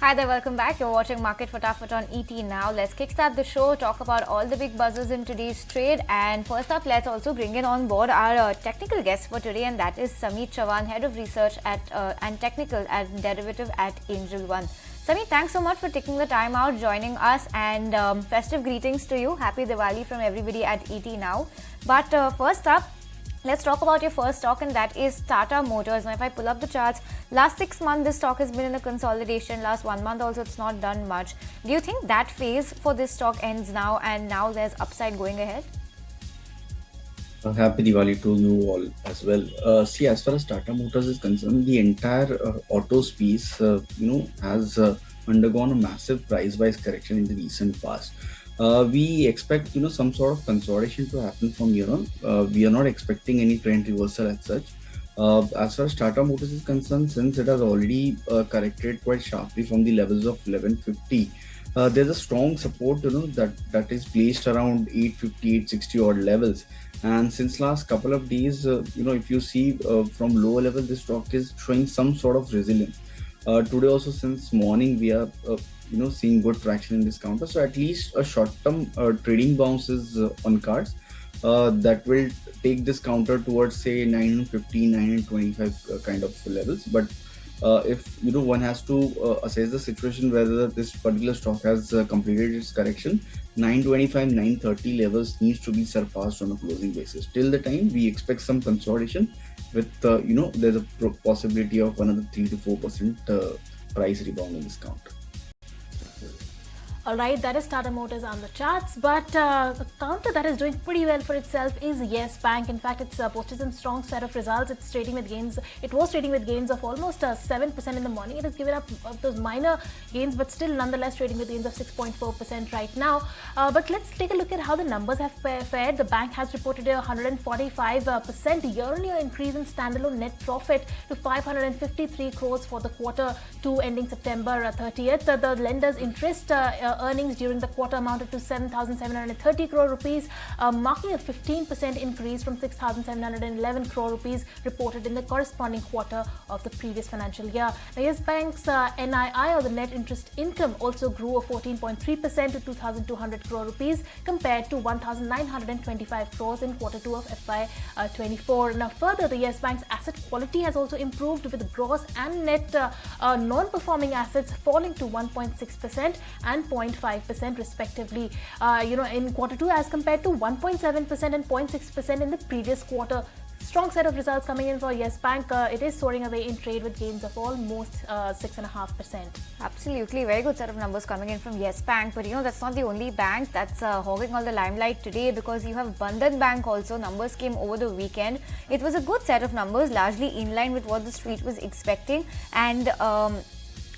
Hi there, welcome back. You're watching Market Fatafat on ET now. Let's kickstart the show, talk about all the big buzzers in today's trade. And first up, let's also bring in on board our technical guest for today, and that is Sameet Chavan, Head of Research and Technical and Derivative at Angel One. Sameet, thanks so much for taking the time out, joining us, and festive greetings to you. Happy Diwali from everybody at ET now. But first up, let's talk about your first stock, and that is Tata Motors. Now, if I pull up the charts, last 6 months this stock has been in a consolidation. Last 1 month also it's not done much. Do you think that phase for this stock ends now and now there's upside going ahead? Happy Diwali to you all as well. See, as far as Tata Motors is concerned, the entire auto space, has undergone a massive price-wise correction in the recent past. We expect, some sort of consolidation to happen from here on. We are not expecting any trend reversal as such. As far as Tata Motors is concerned, since it has already corrected quite sharply from the levels of 1150, there's a strong support, that is placed around 850, 860 odd levels. And since last couple of days, if you see from lower level, this stock is showing some sort of resilience. Today also, since morning, we are seeing good traction in this counter. So at least a short-term trading bounce is on cards. That will take this counter towards say 950, 925 kind of levels. But if one has to assess the situation whether this particular stock has completed its correction, 925, 930 levels needs to be surpassed on a closing basis. Till the time, we expect some consolidation with there's a possibility of another 3 to 4% price rebound in this counter. Alright, that is Tata Motors on the charts, but a counter that is doing pretty well for itself is Yes Bank. In fact, it's posted some strong set of results. It's trading with gains. It was trading with gains of almost 7% in the morning. It has given up those minor gains, but still nonetheless trading with gains of 6.4% right now. But let's take a look at how the numbers have fared. The bank has reported a 145% year-on-year increase in standalone net profit to 553 crores for the quarter 2 ending September 30th. The lender's interest earnings during the quarter amounted to 7,730 crore rupees, marking a 15% increase from 6,711 crore rupees reported in the corresponding quarter of the previous financial year. Now, Yes Bank's NII, or the net interest income, also grew a 14.3% to 2,200 crore rupees compared to 1,925 crores in quarter 2 of FY24. Now, further, the Yes Bank's asset quality has also improved, with gross and net non-performing assets falling to 1.6% and 0.5% respectively, in quarter 2 as compared to 1.7% and 0.6% in the previous quarter. Strong set of results coming in for Yes Bank. It is soaring away in trade with gains of almost 6.5%. Absolutely, very good set of numbers coming in from Yes Bank. But that's not the only bank that's hogging all the limelight today, because you have Bandhan Bank also. Numbers came over the weekend. It was a good set of numbers, largely in line with what the street was expecting. And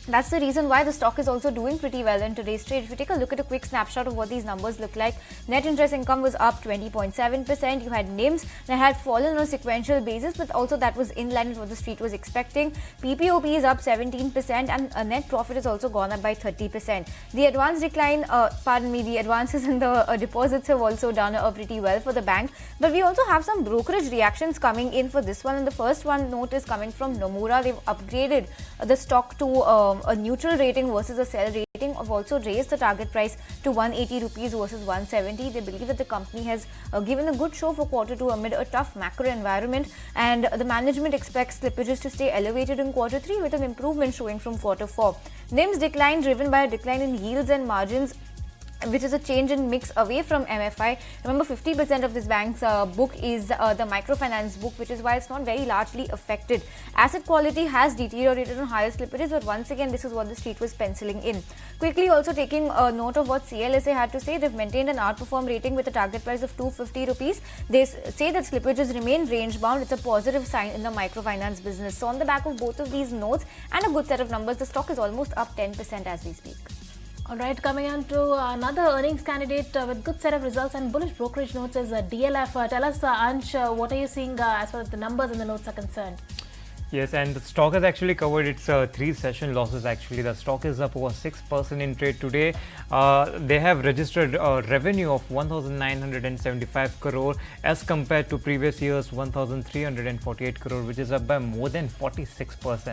that's the reason why the stock is also doing pretty well in today's trade. If you take a look at a quick snapshot of what these numbers look like, net interest income was up 20.7%. You had NIMs that had fallen on a sequential basis, but also that was in line with what the street was expecting. PPOP is up 17%, and net profit has also gone up by 30%. The advance decline, the advances in the deposits have also done pretty well for the bank. But we also have some brokerage reactions coming in for this one, and the first one note is coming from Nomura. They've upgraded the stock to a neutral rating versus a sell rating. Have also raised the target price to 180 rupees versus 170. They believe that the company has given a good show for quarter 2 amid a tough macro environment, and the management expects slippages to stay elevated in quarter 3 with an improvement showing from quarter 4. NIMs decline driven by a decline in yields and margins, which is a change in mix away from MFI. Remember, 50% of this bank's book is the microfinance book, which is why it's not very largely affected. Asset quality has deteriorated on higher slippages, but once again, this is what the street was penciling in. Quickly also taking note of what CLSA had to say, they've maintained an outperform rating with a target price of 250 rupees. They say that slippages remain range bound. It's a positive sign in the microfinance business. So on the back of both of these notes and a good set of numbers, the stock is almost up 10% as we speak. Alright, coming on to another earnings candidate with good set of results and bullish brokerage notes is DLF. Tell us, Ansh, what are you seeing as far as the numbers and the notes are concerned? Yes, and the stock has actually covered its 3 session losses. Actually, the stock is up over 6% in trade today. They have registered a revenue of 1,975 crore as compared to previous year's 1,348 crore, which is up by more than 46%.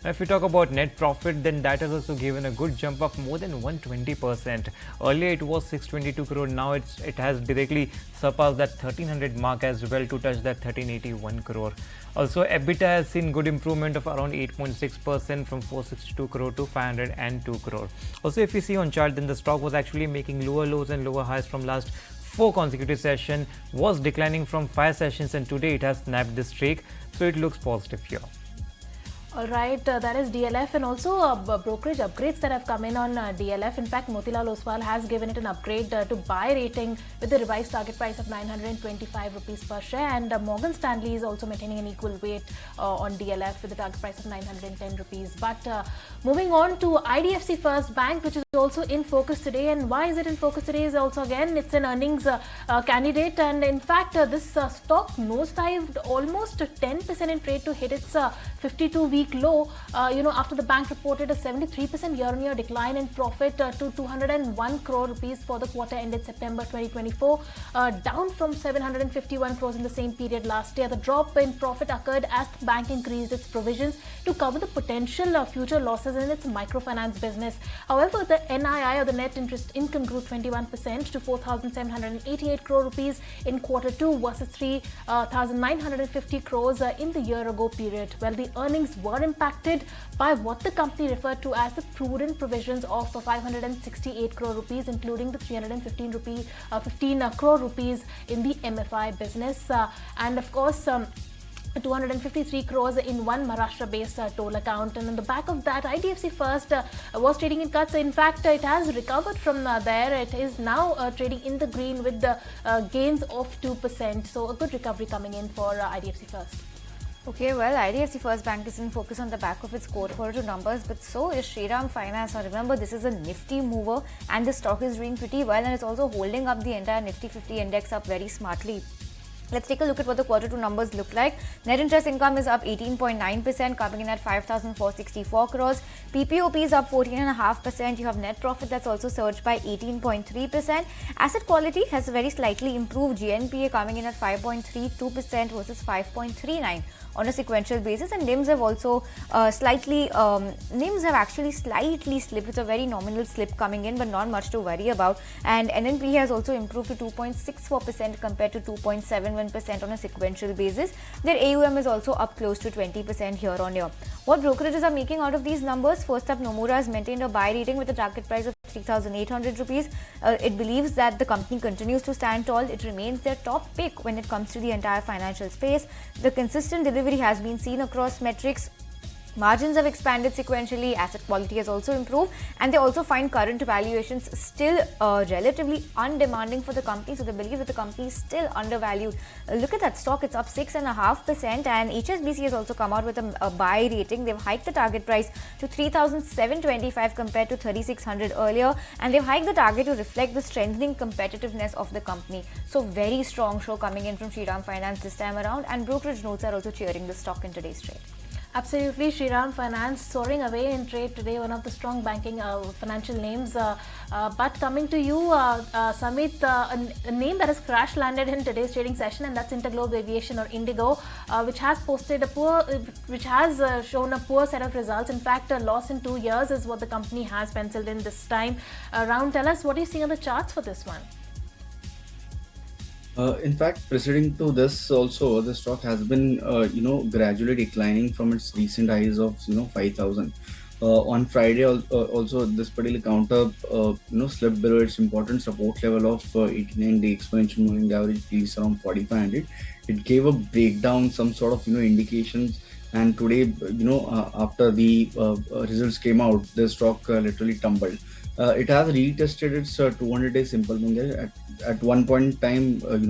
Now, if we talk about net profit, then that has also given a good jump of more than 120%. Earlier, it was 622 crore. Now, it has directly surpassed that 1300 mark as well to touch that 1381 crore. Also, EBITDA has seen good improvement of around 8.6% from 462 crore to 502 crore. Also, if you see on chart, then the stock was actually making lower lows and lower highs from last 4 consecutive sessions, was declining from 5 sessions, and today it has snapped this streak. So it looks positive here. All right, that is DLF, and also brokerage upgrades that have come in on DLF. In fact, Motilal Oswal has given it an upgrade to buy rating with the revised target price of 925 rupees per share, and Morgan Stanley is also maintaining an equal weight on DLF with the target price of 910 rupees. But moving on to IDFC First Bank, which is also in focus today. And why is it in focus today is also, again, it's an earnings candidate, and in fact this stock nosedived almost 10% in trade to hit its 52-week low, after the bank reported a 73% year-on-year decline in profit to 201 crore rupees for the quarter ended September 2024, down from 751 crores in the same period last year. The drop in profit occurred as the bank increased its provisions to cover the potential future losses in its microfinance business. However, the NII, or the net interest income, grew 21% to 4,788 crore rupees in quarter 2 versus 3,950 crores in the year ago period. Well, the earnings were impacted by what the company referred to as the prudent provisions of 568 crore rupees, including the 15 crore rupees in the MFI business, and of course 253 crores in one Maharashtra-based toll account. And on the back of that, IDFC First was trading in cuts. In fact, it has recovered from there. It is now trading in the green with the gains of 2%. So a good recovery coming in for IDFC First. Okay, well, IDFC First Bank is in focus on the back of its quarter 2 numbers, but so is Shriram Finance. Now remember, this is a nifty mover and the stock is doing pretty well, and it's also holding up the entire Nifty 50 index up very smartly. Let's take a look at what the quarter 2 numbers look like. Net interest income is up 18.9%, coming in at 5,464 crores. PPOP is up 14.5%. You have net profit that's also surged by 18.3%. Asset quality has very slightly improved. GNPA coming in at 5.32% versus 5.39% on a sequential basis, and NIMs have also NIMs have actually slightly slipped. It's a very nominal slip coming in, but not much to worry about. And NNP has also improved to 2.64% compared to 2.71% on a sequential basis. Their AUM is also up close to 20% year on year. What brokerages are making out of these numbers? First up, Nomura has maintained a buy rating with a target price of 3,800 rupees. It believes that the company continues to stand tall. It remains their top pick when it comes to the entire financial space. The consistent delivery has been seen across metrics. Margins have expanded sequentially, asset quality has also improved, and they also find current valuations still relatively undemanding for the company. So they believe that the company is still undervalued. Look at that stock, it's up 6.5%, and HSBC has also come out with a buy rating. They've hiked the target price to 3,725 compared to 3,600 earlier, and they've hiked the target to reflect the strengthening competitiveness of the company. So very strong show coming in from Shriram Finance this time around, and brokerage notes are also cheering the stock in today's trade. Absolutely, Shriram Finance soaring away in trade today, one of the strong banking financial names. But coming to you, Sameet, a name that has crash landed in today's trading session, and that's Interglobe Aviation, or Indigo, which has shown a poor set of results. In fact, a loss in 2 years is what the company has penciled in this time around. Tell us, what do you see on the charts for this one? In fact, preceding to this also, the stock has been, gradually declining from its recent highs of, 5,000. On Friday, also this particular counter, slipped below its important support level of 89-day exponential moving average, is around 4,500. It gave a breakdown, some sort of, indications. And today, after the results came out, the stock literally tumbled. It has retested its 200-day simple moving at one point in time. In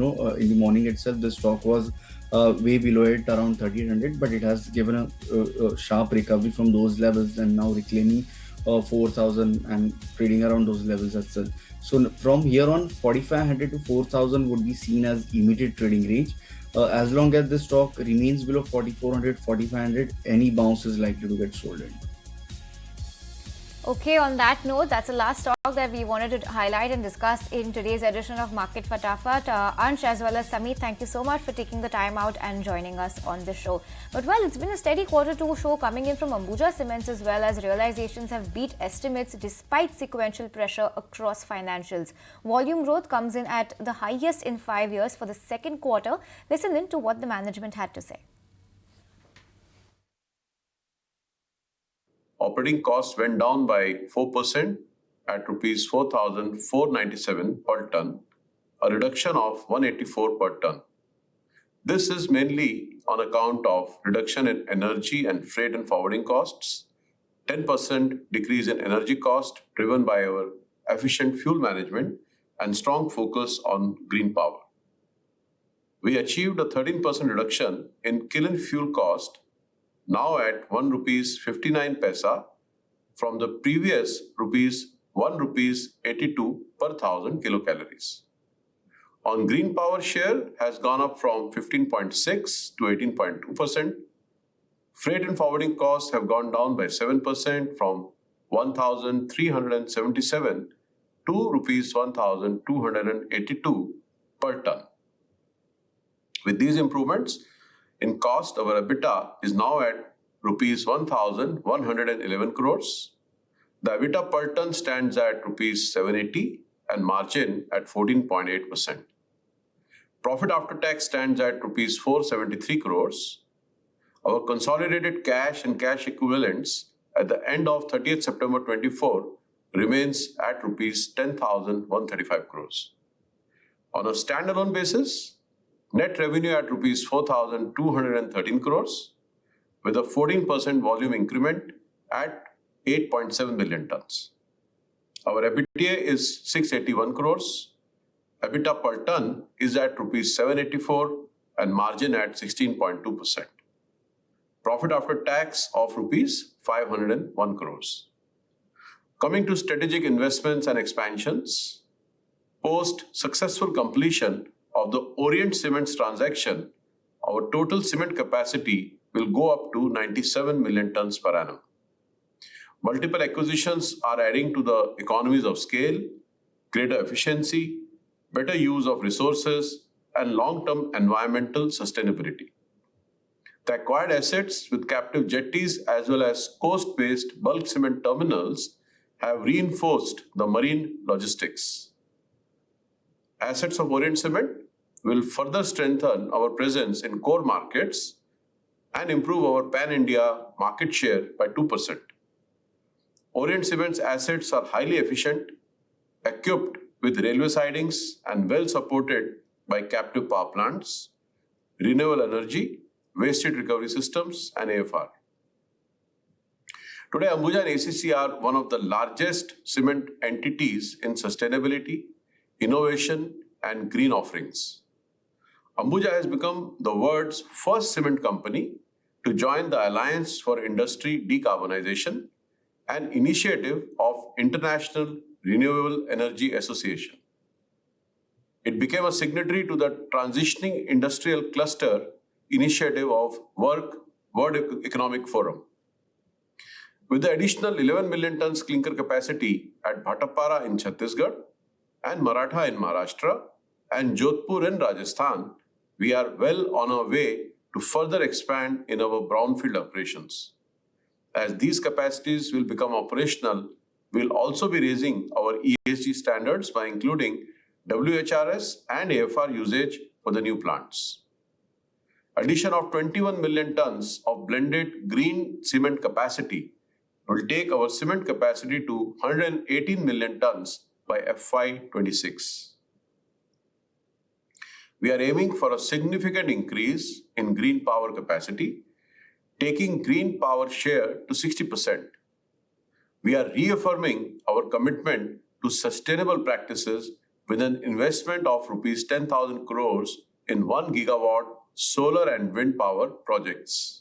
the morning itself, the stock was way below it, around 3,800, but it has given a sharp recovery from those levels and now reclaiming 4,000 and trading around those levels as well. So from here on, 4,500 to 4,000 would be seen as immediate trading range. As long as the stock remains below 4,400, 4,500, any bounce is likely to get sold in. Okay, on that note, that's the last stock that we wanted to highlight and discuss in today's edition of Market Fatafat. Ansh as well as Sameet, thank you so much for taking the time out and joining us on the show. But well, it's been a steady Q2 show coming in from Ambuja Cements as well, as realizations have beat estimates despite sequential pressure across financials. Volume growth comes in at the highest in 5 years for the second quarter. Listen in to what the management had to say. Operating costs went down by 4% at rupees 4,497 per ton, a reduction of 184 per ton. This is mainly on account of reduction in energy and freight and forwarding costs, 10% decrease in energy cost driven by our efficient fuel management and strong focus on green power. We achieved a 13% reduction in kiln fuel cost, now at 1 rupees 59 paisa from the previous 1 rupees 82 per 1000 kilocalories. On green power share has gone up from 15.6 to 18.2%. Freight and forwarding costs have gone down by 7% from 1,377 to rupees 1,282 per ton. With these improvements in cost, our EBITDA is now at rupees 1,111 crores. The EBITDA per ton stands at rupees 780 and margin at 14.8%. Profit after tax stands at rupees 473 crores. Our consolidated cash and cash equivalents at the end of 30th September 24 remains at rupees 10,135 crores. On a standalone basis, net revenue at rupees 4,213 crores with a 14% volume increment at 8.7 million tons. Our EBITDA is 681 crores. EBITDA per ton is at rupees 784 and margin at 16.2%. Profit after tax of rupees 501 crores. Coming to strategic investments and expansions, post successful completion of the Orient Cements transaction, our total cement capacity will go up to 97 million tons per annum. Multiple acquisitions are adding to the economies of scale, greater efficiency, better use of resources, and long-term environmental sustainability. The acquired assets with captive jetties as well as coast-based bulk cement terminals have reinforced the marine logistics. Assets of Orient Cement will further strengthen our presence in core markets and improve our pan-India market share by 2%. Orient Cement's assets are highly efficient, equipped with railway sidings and well supported by captive power plants, renewable energy, waste heat recovery systems and AFR. Today, Ambuja and ACC are one of the largest cement entities in sustainability, innovation and green offerings. Ambuja has become the world's first cement company to join the Alliance for Industry Decarbonization, an initiative of International Renewable Energy Association. It became a signatory to the Transitioning Industrial Cluster initiative of World Economic Forum. With the additional 11 million tons clinker capacity at Bhattapara in Chhattisgarh and Maratha in Maharashtra and Jodhpur in Rajasthan, we are well on our way to further expand in our brownfield operations. As these capacities will become operational, we'll also be raising our ESG standards by including WHRS and AFR usage for the new plants. Addition of 21 million tons of blended green cement capacity will take our cement capacity to 118 million tons by FY26. We are aiming for a significant increase in green power capacity, taking green power share to 60%. We are reaffirming our commitment to sustainable practices with an investment of rupees 10,000 crores in 1 gigawatt solar and wind power projects.